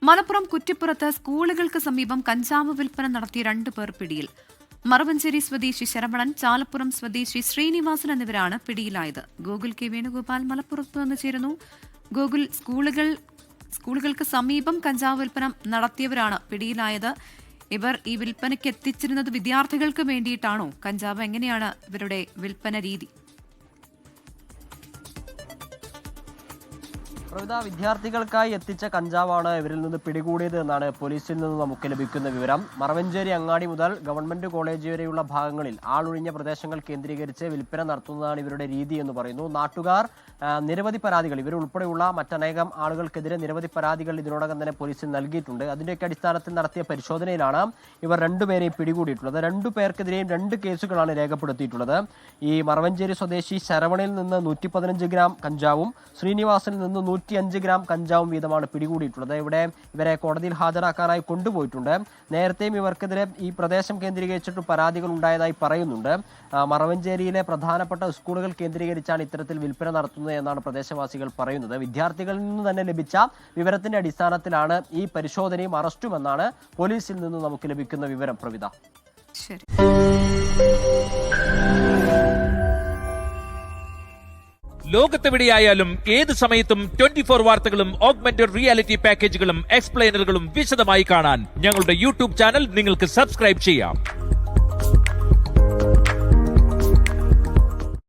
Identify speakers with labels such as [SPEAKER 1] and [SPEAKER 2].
[SPEAKER 1] മലപ്പുറം കുറ്റിപ്പുറത്ത് സ്കൂളുകൾക്ക് സമീപം കഞ്ചാവ് വിൽപ്പന നടത്തിയ 2 പേർ പിടിയിൽ. മറവഞ്ചേരി സ്വദേശി ശരവണൻ, ചാലപ്പുറം സ്വദേശി ശ്രീനിവാസൻ എന്നിവരാണ് പിടിയിലായത്. ഗോകുൽ കെ വേണുഗോപാൽ മലപ്പുറത്ത് നിന്ന് ചേരുന്നു. ഗോകുൽ, സ്കൂളുകൾക്ക് സമീപം കഞ്ചാവ് വിൽപ്പന നടത്തിയവരാണ് പിടിയിലായത്. ഇവർ ഈ വിൽപ്പനയ്ക്ക് എത്തിച്ചിരുന്നത് വിദ്യാർത്ഥികൾക്ക് വേണ്ടിയിട്ടാണോ? കഞ്ചാവ് എങ്ങനെയാണ് ഇവരുടെ വിൽപ്പന രീതി?
[SPEAKER 2] വിദ്യാർത്ഥികൾക്കായി എത്തിച്ച കഞ്ചാവാണ് ഇവരിൽ നിന്ന് പിടികൂടിയത് എന്നാണ് പോലീസിൽ നിന്ന് നമുക്ക് ലഭിക്കുന്ന വിവരം. മറവഞ്ചേരി അങ്ങാടി മുതൽ ഗവൺമെന്റ് കോളേജ് വരെയുള്ള ഭാഗങ്ങളിൽ ആളൊഴിഞ്ഞ പ്രദേശങ്ങൾ കേന്ദ്രീകരിച്ച് വിൽപ്പന നടത്തുന്നതാണ് ഇവരുടെ രീതി എന്ന് പറയുന്നു. നാട്ടുകാർ നിരവധി പരാതികൾ, ഇവരുൾപ്പെടെയുള്ള മറ്റനേകം ആളുകൾക്കെതിരെ നിരവധി പരാതികൾ ഇതിനോടകം തന്നെ പോലീസിൽ നൽകിയിട്ടുണ്ട്. അതിന്റെയൊക്കെ അടിസ്ഥാനത്തിൽ നടത്തിയ പരിശോധനയിലാണ് ഇവർ 2 പേരെയും പിടികൂടിയിട്ടുള്ളത്. 2 പേർക്കെതിരെയും 2 കേസുകളാണ് രേഖപ്പെടുത്തിയിട്ടുള്ളത്. ഈ മറവഞ്ചേരി സ്വദേശി ശരവണിൽ നിന്ന് 115 ഗ്രാം കഞ്ചാവും ശ്രീനിവാസനിൽ നിന്ന് 105 ഗ്രാം കഞ്ചാവും വീതമാണ് പിടികൂടിയിട്ടുള്ളത്. ഇവരെ കോടതിയിൽ ഹാജരാക്കാനായി കൊണ്ടുപോയിട്ടുണ്ട്. നേരത്തെയും ഇവർക്കെതിരെ ഈ പ്രദേശം കേന്ദ്രീകരിച്ചിട്ട് പരാതികൾ ഉണ്ടായതായി പറയുന്നുണ്ട്. മറവഞ്ചേരിയിലെ പ്രധാനപ്പെട്ട സ്കൂളുകൾ കേന്ദ്രീകരിച്ചാണ് ഇത്തരത്തിൽ വിൽപ്പന നടത്തുന്നത് എന്നാണ് പ്രദേശവാസികൾ പറയുന്നത്. വിദ്യാർത്ഥികളിൽ നിന്ന് തന്നെ ലഭിച്ച വിവരത്തിന്റെ അടിസ്ഥാനത്തിലാണ് ഈ പരിശോധനയും അറസ്റ്റുമെന്നാണ് പോലീസിൽ നിന്ന് നമുക്ക് ലഭിക്കുന്ന വിവരം. പ്രവിത,
[SPEAKER 1] ശരി.
[SPEAKER 3] ലോകത്തെവിടെയായാലും ഏത് സമയത്തും 24 വാർത്തകളും ഓഗ്മെന്റഡ് റിയാലിറ്റി പാക്കേജുകളും എക്സ്പ്ലെയിനറുകളും വിശദമായി കാണാൻ ഞങ്ങളുടെ യൂട്യൂബ് ചാനൽ നിങ്ങൾക്ക് സബ്സ്ക്രൈബ് ചെയ്യാം.